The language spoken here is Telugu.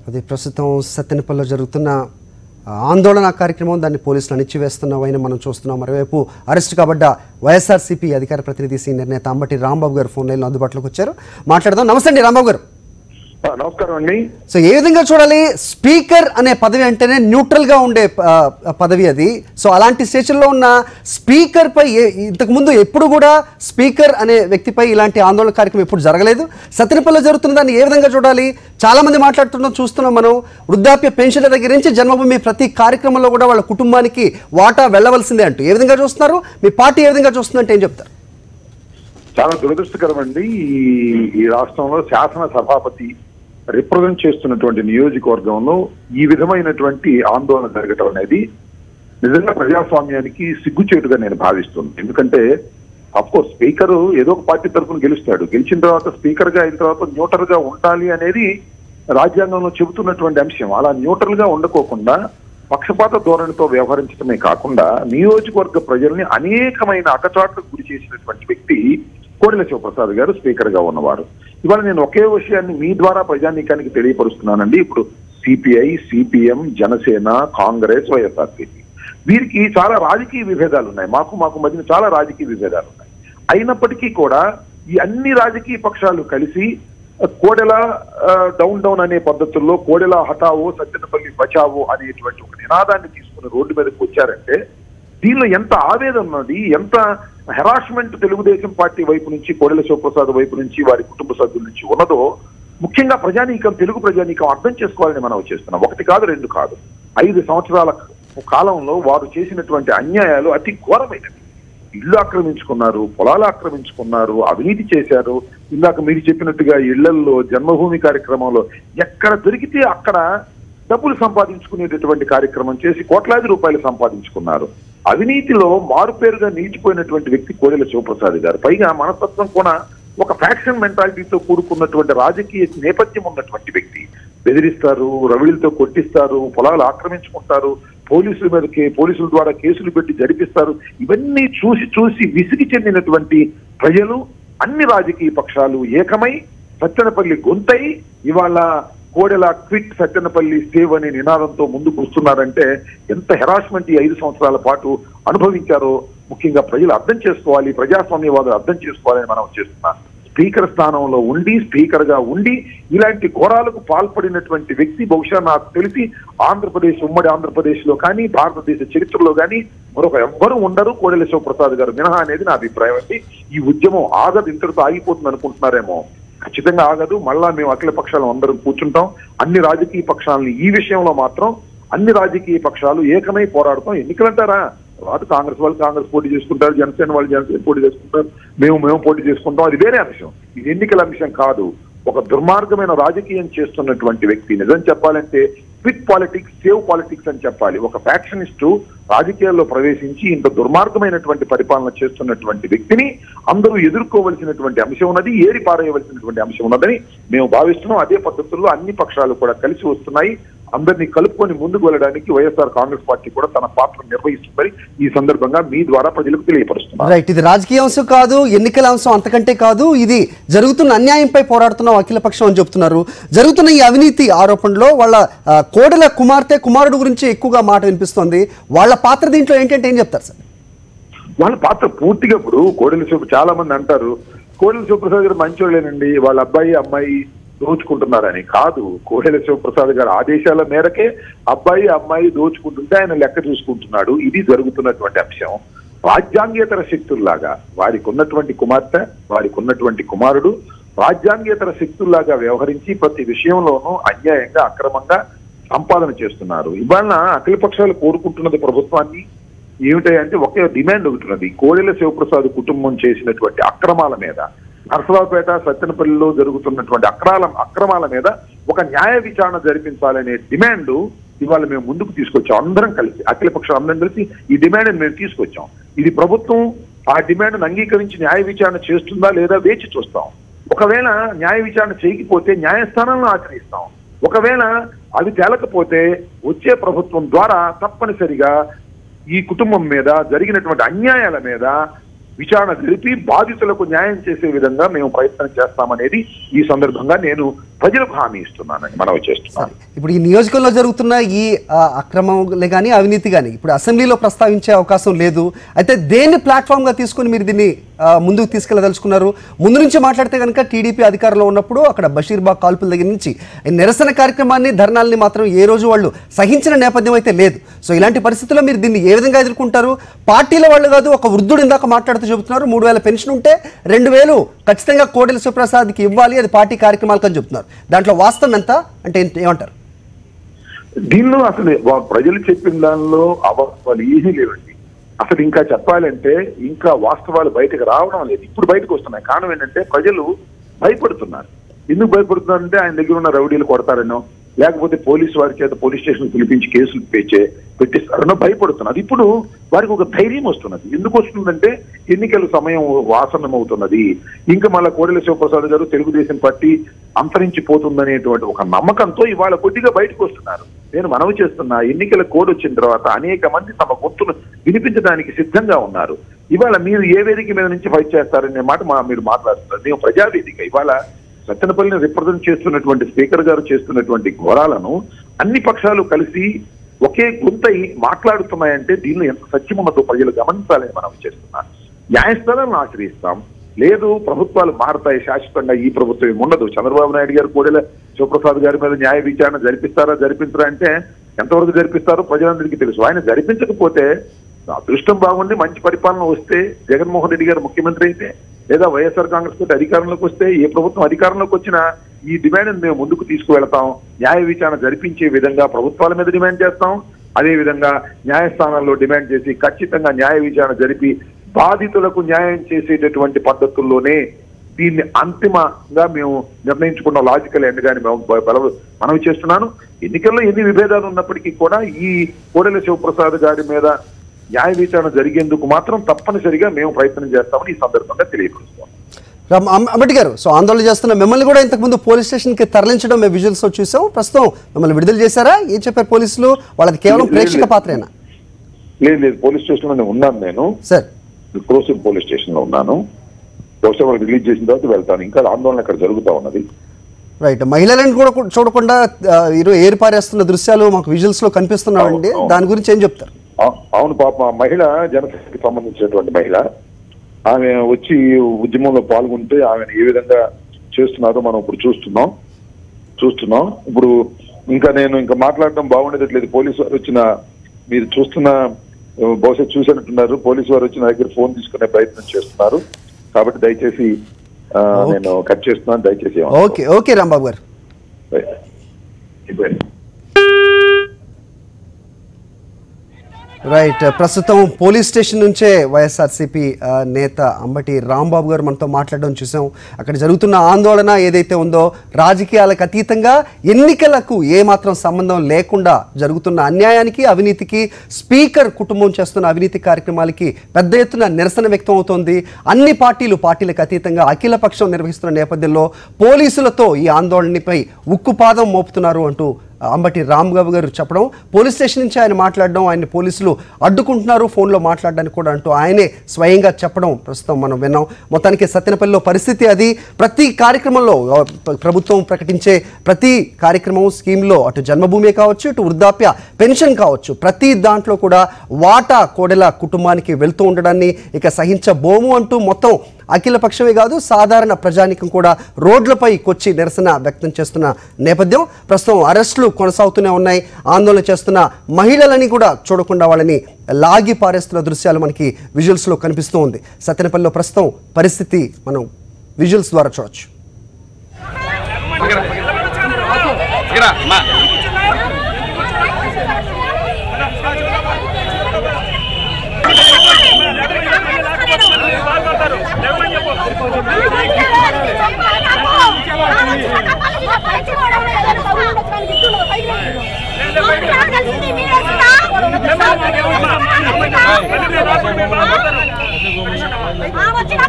అది ప్రస్తుతం సత్తెనపల్లిలో జరుగుతున్న ఆందోళన కార్యక్రమం, దాన్ని పోలీసులు అణిచివేస్తున్నవైనా మనం చూస్తున్నాం. మరోవైపు అరెస్ట్ కాబడ్డ వైఎస్ఆర్సీపీ అధికార ప్రతినిధి సీనియర్ నేత అంబటి రాంబాబు గారు ఫోన్ లైన్లో అందుబాటులోకి వచ్చారు. మాట్లాడదాం. నమస్తే అండి రాంబాబు గారు. నమస్కారం అండి. సో ఏ విధంగా చూడాలి? స్పీకర్ అనే పదవి అంటేనే న్యూట్రల్ గా ఉండే పదవి అది. సో అలాంటి స్టేషన్లో ఉన్న స్పీకర్ పై ఇంతకుముందు ఎప్పుడు కూడా స్పీకర్ అనే వ్యక్తిపై ఇలాంటి ఆందోళన కార్యక్రమం ఎప్పుడు జరగలేదు. సత్తెనపల్లిలో జరుగుతున్న దాన్ని ఏ విధంగా చూడాలి? చాలా మంది మాట్లాడుతున్నాం, చూస్తున్నాం మనం. వృద్ధాప్య పెన్షన్ల దగ్గర నుంచి జన్మభూమి ప్రతి కార్యక్రమంలో కూడా వాళ్ళ కుటుంబానికి వాటా వెళ్ళవలసిందే అంటూ ఏ విధంగా చూస్తున్నారు? మీ పార్టీ ఏ విధంగా చూస్తుందంటే ఏం చెప్తారు? చాలా దురదృష్టకరం అండి. ఈ రాష్ట్రంలో శాసన సభాపతి రిప్రజెంట్ చేస్తున్నటువంటి నియోజకవర్గంలో ఈ విధమైనటువంటి ఆందోళన జరగటం అనేది నిజంగా ప్రజాస్వామ్యానికి సిగ్గుచేటుగా నేను భావిస్తున్నాను. ఎందుకంటే అఫ్కోర్స్ స్పీకర్ ఏదో ఒక పార్టీ తరఫున గెలుస్తాడు. గెలిచిన తర్వాత స్పీకర్ గా అయిన తర్వాత న్యూట్రల్ గా ఉండాలి అనేది రాజ్యాంగంలో చెబుతున్నటువంటి అంశం. అలా న్యూట్రల్ గా ఉండకోకుండా పక్షపాత ధోరణితో వ్యవహరించడమే కాకుండా నియోజకవర్గ ప్రజల్ని అనేకమైన అకచాట్లకు గురి చేసినటువంటి వ్యక్తి కోడెల శివప్రసాద్ గారు స్పీకర్ గా ఉన్నవారు. ఇవాళ నేను ఒకే విషయాన్ని మీ ద్వారా ప్రజానీకానికి తెలియపరుస్తున్నానండి. ఇప్పుడు సిపిఐ, సిపిఎం, జనసేన, కాంగ్రెస్, వైఎస్ఆర్సీపీ వీరికి చాలా రాజకీయ విభేదాలు ఉన్నాయి. మాకు మధ్యన చాలా రాజకీయ విభేదాలు ఉన్నాయి. అయినప్పటికీ కూడా ఈ అన్ని రాజకీయ పక్షాలు కలిసి కోడెల డౌన్ అనే పద్ధతుల్లో కోడెల హఠావో సత్తెనపల్లి బచావో అనేటువంటి ఒక నినాదాన్ని తీసుకుని రోడ్డు మీదకి వచ్చారంటే దీనిలో ఎంత ఆవేదన ఉన్నది, ఎంత హెరాస్మెంట్ తెలుగుదేశం పార్టీ వైపు నుంచి, కోడెల శివప్రసాద్ వైపు నుంచి, వారి కుటుంబ సభ్యుల నుంచి ఉన్నదో ముఖ్యంగా ప్రజానీకం, తెలుగు ప్రజానీకం అర్థం చేసుకోవాలని మనం చేస్తున్నాం. ఒకటి కాదు, రెండు కాదు, 5 సంవత్సరాల కాలంలో వారు చేసినటువంటి అన్యాయాలు అతి ఘోరమైనవి. ఇళ్లు ఆక్రమించుకున్నారు, పొలాలు ఆక్రమించుకున్నారు, అవినీతి చేశారు. ఇందాక మీరు చెప్పినట్టుగా ఇళ్లల్లో జన్మభూమి కార్యక్రమంలో ఎక్కడ దొరికితే అక్కడ డబ్బులు సంపాదించుకునేటటువంటి కార్యక్రమం చేసి కోట్లాది రూపాయలు సంపాదించుకున్నారు. అవినీతిలో మారుపేరుగా నిలిచిపోయినటువంటి వ్యక్తి కోడెల శివప్రసాద్ గారు. పైగా మనస్తత్వం కూడా ఒక ఫ్యాక్షన్ మెంటాలిటీతో కూడుకున్నటువంటి రాజకీయ నేపథ్యం ఉన్నటువంటి వ్యక్తి. బెదిరిస్తారు, రవిడిలతో కొట్టిస్తారు, పొలాలు ఆక్రమించుకుంటారు, పోలీసుల ద్వారా కేసులు పెట్టి జరిపిస్తారు. ఇవన్నీ చూసి విసిగి చెందినటువంటి ప్రజలు, అన్ని రాజకీయ పక్షాలు ఏకమై సత్తెనపల్లి గొంతై ఇవాళ కోడెల క్విట్ సత్తెనపల్లి సేవ్ అనే నినాదంతో ముందుకు వస్తున్నారంటే ఎంత హెరాస్మెంట్ ఈ 5 సంవత్సరాల పాటు అనుభవించారో ముఖ్యంగా ప్రజలు అర్థం చేసుకోవాలి, ప్రజాస్వామ్యవాదులు అర్థం చేసుకోవాలని మనం చేస్తున్నాం. స్పీకర్ స్థానంలో ఉండి, స్పీకర్ గా ఉండి ఇలాంటి ఘోరాలకు పాల్పడినటువంటి వ్యక్తి బహుశా నాకు తెలిసి ఉమ్మడి ఆంధ్రప్రదేశ్ లో కానీ భారతదేశ చరిత్రలో కానీ మరొక ఎవ్వరూ ఉండరు కోడెల శివప్రసాద్ గారు మినహా అనేది నా అభిప్రాయం అండి. ఈ ఉద్యమం ఆగదు, ఇంతటితో ఆగిపోతుంది అనుకుంటున్నారేమో. ఖచ్చితంగా ఆగదు. మళ్ళా మేము అఖిల పక్షాలు అందరం కూర్చుంటాం. అన్ని రాజకీయ పక్షాలని ఈ విషయంలో మాత్రం అన్ని రాజకీయ పక్షాలు ఏకమై పోరాడతాం. ఎన్నికలంటారా, తర్వాత కాంగ్రెస్ వాళ్ళు కాంగ్రెస్ పోటీ చేసుకుంటారు, జనసేన వాళ్ళు జనసేన పోటీ చేసుకుంటారు, మేము పోటీ చేసుకుంటాం. అది వేరే అంశం. ఇది ఎన్నికల అంశం కాదు. ఒక దుర్మార్గమైన రాజకీయం చేస్తున్నటువంటి వ్యక్తి, నిజం చెప్పాలంటే క్విట్ పాలిటిక్స్, సేవ్ పాలిటిక్స్ అని చెప్పాలి. ఒక ఫ్యాక్షనిస్టు రాజకీయాల్లో ప్రవేశించి ఇంత దుర్మార్గమైనటువంటి పరిపాలన చేస్తున్నటువంటి వ్యక్తిని అందరూ ఎదుర్కోవలసినటువంటి అంశం ఉన్నది, ఏరి పారేయవలసినటువంటి అంశం ఉన్నదని మేము భావిస్తున్నాం. అదే పద్ధతుల్లో అన్ని పక్షాలు కూడా కలిసి వస్తున్నాయి. అందరినీ కలుపుకొని ముందుకు వెళ్ళడానికి వైఎస్ఆర్ కాంగ్రెస్ పార్టీ కూడా తన పాత్ర నిర్వహిస్తుందని ఈ సందర్భంగా మీ ద్వారా ప్రజలకు తెలియపరుస్తున్నారు. రైట్, ఇది రాజకీయ అంశం కాదు, ఎన్నికల అంశం అంతకంటే కాదు. ఇది జరుగుతున్న అన్యాయంపై పోరాడుతున్నాం అఖిల పక్షం అని చెప్తున్నారు. జరుగుతున్న ఈ అవినీతి ఆరోపణలో వాళ్ళ కోడెల కుమారుడు గురించి ఎక్కువగా మాట వినిపిస్తోంది. వాళ్ళ పాత్ర దీంట్లో ఏంటంటే ఏం చెప్తారు సార్? వాళ్ళ పాత్ర పూర్తిగా ఇప్పుడు కోడెల శివ చాలా మంది అంటారు కోడెల శివప్రసాద్ గారు మంచోళ్ళేనండి, వాళ్ళ అమ్మాయి దోచుకుంటున్నారని. కాదు, కోడెల శివప్రసాద్ గారి ఆదేశాల మేరకే అమ్మాయి దోచుకుంటుంటే ఆయన లెక్క చూసుకుంటున్నాడు. ఇది జరుగుతున్నటువంటి అంశం. రాజ్యాంగేతర శక్తుల్లాగా వారికి ఉన్నటువంటి కుమార్తె, వారికి ఉన్నటువంటి కుమారుడు రాజ్యాంగేతర శక్తుల్లాగా వ్యవహరించి ప్రతి విషయంలోనూ అన్యాయంగా అక్రమంగా సంపాదన చేస్తున్నారు. ఇవాళ అఖిల పక్షాలు కోరుకుంటున్నది ప్రభుత్వాన్ని ఏమిటంటే ఒకే డిమాండ్ ఒకటి ఉన్నది. కోడెల శివప్రసాద్ కుటుంబం చేసినటువంటి అక్రమాల మీద, నర్సరావుపేట సత్తెనపల్లిలో జరుగుతున్నటువంటి అక్రమాల మీద ఒక న్యాయ విచారణ జరిపించాలనే డిమాండ్ ఇవాళ మేము ముందుకు తీసుకొచ్చాం. అందరం కలిసి, అఖిల పక్షం అందరం కలిసి ఈ డిమాండ్ మేము తీసుకొచ్చాం. ఇది ప్రభుత్వం ఆ డిమాండ్ అంగీకరించి న్యాయ విచారణ చేస్తుందా లేదా వేచి చూస్తాం. ఒకవేళ న్యాయ విచారణ చేయకపోతే న్యాయస్థానాలను ఆశ్రయిస్తాం. ఒకవేళ అవి తేలకపోతే వచ్చే ప్రభుత్వం ద్వారా తప్పనిసరిగా ఈ కుటుంబం మీద జరిగినటువంటి అన్యాయాల మీద విచారణ జరిపి బాధితులకు న్యాయం చేసే విధంగా మేము ప్రయత్నం చేస్తామనేది ఈ సందర్భంగా నేను ప్రజలకు హామీ ఇస్తున్నానని మనవి చేస్తున్నాను. ఇప్పుడు ఈ నియోజకవర్గంలో జరుగుతున్న ఈ అక్రమంలే కానీ అవినీతి కానీ ఇప్పుడు అసెంబ్లీలో ప్రస్తావించే అవకాశం లేదు. అయితే దేన్ని ప్లాట్ఫామ్గా తీసుకొని మీరు దీన్ని ముందుకు తీసుకెళ్ళదలుచుకున్నారు? ముందు నుంచి మాట్లాడితే కనుక టీడీపీ అధికారంలో ఉన్నప్పుడు అక్కడ బషీర్బాగ్ కాల్పుల దగ్గర నుంచి నిరసన కార్యక్రమాన్ని ధర్నాల్ని మాత్రం ఏ రోజు వాళ్ళు సహించిన నేపథ్యం అయితే లేదు. సో ఇలాంటి పరిస్థితుల్లో మీరు దీన్ని ఏ విధంగా ఎదుర్కొంటారు? పార్టీల వాళ్ళు కాదు, ఒక వృద్ధుడు ఇందాక మాట్లాడుతూ చెబుతున్నారు 3,000 పెన్షన్ ఉంటే 2,000 ఖచ్చితంగా కోడెల శివప్రసాద్కి ఇవ్వాలి, అది పార్టీ కార్యక్రమాలకు అని చెప్తున్నారు. దాంట్లో వాస్తవం ఎంత అంటే ఏమంటారు? దీనిలో అసలు ప్రజలు చెప్పిన దానిలో అవాస్తవాలు ఏమీ లేవండి. అసలు ఇంకా చెప్పాలంటే ఇంకా వాస్తవాలు బయటకు రావడం లేదు, ఇప్పుడు బయటకు వస్తున్నాయి. కారణం ఏంటంటే ప్రజలు భయపడుతున్నారు. ఎందుకు భయపడుతున్నారంటే ఆయన దగ్గర ఉన్న రౌడీలు కొడతారనో, లేకపోతే పోలీసు వారి చేత పోలీస్ స్టేషన్ పిలిపించి కేసులు పెట్టిస్తారనో భయపడుతున్నారు. ఇప్పుడు వారికి ఒక ధైర్యం వస్తున్నది. ఎందుకు వస్తుందంటే ఎన్నికల సమయం ఆసన్నమవుతున్నది. ఇంకా మళ్ళా కోడెల శివప్రసాద్ గారు తెలుగుదేశం పార్టీ అంతరించిపోతుందనేటువంటి ఒక నమ్మకంతో ఇవాళ కొద్దిగా బయటకు వస్తున్నారు. నేను మనవి చేస్తున్నా, ఎన్నికల కోడ్ వచ్చిన తర్వాత అనేక మంది తమ గొంతును వినిపించడానికి సిద్ధంగా ఉన్నారు. ఇవాళ మీరు ఏ వేదిక మీద నుంచి ఫైట్ చేస్తారనే మాట మీరు మాట్లాడుతున్నారు. మేము ప్రజావేదిక ఇవాళ సత్తెనపల్లిని రిప్రజెంట్ చేస్తున్నటువంటి స్పీకర్ గారు చేస్తున్నటువంటి ఘోరాలను అన్ని పక్షాలు కలిసి ఒకే గొంతై మాట్లాడుతున్నాయంటే దీనిలో ఎంత సత్యం ఉన్నదో ప్రజలు గమనించాలని మనం చేస్తున్నాం. న్యాయస్థానాలను ఆశ్రయిస్తాం, లేదు ప్రభుత్వాలు మారతాయి శాశ్వతంగా, ఈ ప్రభుత్వం ఉండదు. చంద్రబాబు నాయుడు గారు కోడెల శివప్రసాద్ గారి మీద న్యాయ విచారణ జరిపించరా అంటే ఎంతవరకు జరిపిస్తారో ప్రజలందరికీ తెలుసు. ఆయన జరిపించకపోతే అదృష్టం బాగుండి మంచి పరిపాలన వస్తే, జగన్మోహన్ రెడ్డి గారు ముఖ్యమంత్రి అయితే, లేదా వైఎస్ఆర్ కాంగ్రెస్ పార్టీ అధికారంలోకి వస్తే, ఏ ప్రభుత్వం అధికారంలోకి వచ్చినా ఈ డిమాండ్ మేము ముందుకు తీసుకువెళతాం. న్యాయ విచారణ జరిపించే విధంగా ప్రభుత్వాల మీద డిమాండ్ చేస్తాం. అదేవిధంగా న్యాయస్థానాల్లో డిమాండ్ చేసి ఖచ్చితంగా న్యాయ విచారణ జరిపి బాధితులకు న్యాయం చేసేటటువంటి పద్ధతుల్లోనే దీన్ని అంతిమంగా మేము నిర్ణయించుకున్న లాజికల్ ఎండ్ గాని మనవి చేస్తున్నాను. ఎన్నికల్లో ఎన్ని విభేదాలు ఉన్నప్పటికీ కూడా ఈ కోడెల శివప్రసాద్ గారి మీద న్యాయ విచారణ జరిగేందుకు మాత్రం తప్పనిసరిగా మేము ప్రయత్నం చేస్తామని ఈ సందర్భంగా తెలియపరుస్తాం. అంబటి గారు, సో ఆందోళన చేస్తున్న మిమ్మల్ని కూడా ఇంతకుముందు పోలీస్ స్టేషన్కి తరలించడం మేము విజువల్స్ లో చూసాం. ప్రస్తుతం మిమ్మల్ని విడుదల చేశారా? ఏం చెప్పారు పోలీసులు? వాళ్ళది కేవలం ప్రేక్షక పాత్రేనా? లేదు, పోలీస్ స్టేషన్ లోనే ఉన్నాను నేను. సార్, క్రోసూర్ పోలీస్ స్టేషన్ లో ఉన్నాను. బహుశా వాళ్ళు రిలీజ్ చేసిన తర్వాత వెళ్తాను. ఇంకా ఆందోళన ఇక్కడ జరుగుతూ ఉన్నది. రైట్, మహిళలను కూడా చూడకుండా ఏరు పారేస్తున్న దృశ్యాలు మాకు విజువల్స్ లో కనిపిస్తున్నాయండి. దాని గురించి ఏం చెప్తారు? అవును, పాప మహిళ జనసేనకి సంబంధించినటువంటి మహిళ, ఆమె వచ్చి ఉద్యమంలో పాల్గొంటే ఆమెను ఏ విధంగా చేస్తున్నారో మనం ఇప్పుడు చూస్తున్నాం. ఇప్పుడు నేను మాట్లాడడం బాగుండేటట్లేదు. పోలీసు వారు వచ్చిన, మీరు చూస్తున్న, బహుశా చూసినట్టున్నారు, పోలీసు వారు వచ్చి నా దగ్గర ఫోన్ తీసుకునే ప్రయత్నం చేస్తున్నారు. కాబట్టి దయచేసి నేను కట్ చేస్తున్నాను. దయచేసి ఓకే రాంబాబు గారు. రైట్, ప్రస్తుతం పోలీస్ స్టేషన్ నుంచే వైఎస్ఆర్సీపీ నేత అంబటి రాంబాబు గారు మనతో మాట్లాడడం చూసాం. అక్కడ జరుగుతున్న ఆందోళన ఏదైతే ఉందో రాజకీయాలకు అతీతంగా, ఎన్నికలకు ఏమాత్రం సంబంధం లేకుండా జరుగుతున్న అన్యాయానికి, అవినీతికి, స్పీకర్ కుటుంబం చేస్తున్న అవినీతి కార్యక్రమాలకి పెద్ద ఎత్తున నిరసన వ్యక్తం అవుతోంది. అన్ని పార్టీలకు అతీతంగా అఖిల పక్షం నిర్వహిస్తున్న నేపథ్యంలో పోలీసులతో ఈ ఆందోళనపై ఉక్కుపాదం మోపుతున్నారు అంటూ అంబటి రాంబాబు గారు చెప్పడం, పోలీస్ స్టేషన్ నుంచి ఆయన మాట్లాడడం, ఆయన పోలీసులు అడ్డుకుంటున్నారు ఫోన్లో మాట్లాడడానికి కూడా అంటూ ఆయనే స్వయంగా చెప్పడం ప్రస్తుతం మనం విన్నాం. మొత్తానికి సత్తెనపల్లిలో పరిస్థితి అది. ప్రతి కార్యక్రమంలో ప్రభుత్వం ప్రకటించే ప్రతి కార్యక్రమం, స్కీమ్లో అటు జన్మభూమి కావచ్చు, ఇటు వృద్ధాప్య పెన్షన్ కావచ్చు, ప్రతి దాంట్లో కూడా వాటా కోడెల కుటుంబానికి వెళ్తూ ఉండడాన్ని ఇక సహించబోము అంటూ మొత్తం అఖిల పక్షమే కాదు సాధారణ ప్రజానికం కూడా రోడ్లపైకి వచ్చి నిరసన వ్యక్తం చేస్తున్న నేపథ్యం. ప్రస్తుతం అరెస్టులు కొనసాగుతూనే ఉన్నాయి. ఆందోళన చేస్తున్న మహిళలని కూడా చూడకుండా వాళ్ళని లాగి పారేస్తున్న దృశ్యాలు మనకి విజువల్స్లో కనిపిస్తూ ఉంది. సత్తెనపల్లిలో ప్రస్తుతం పరిస్థితి మనం విజువల్స్ ద్వారా చూడొచ్చు. వచ్చిన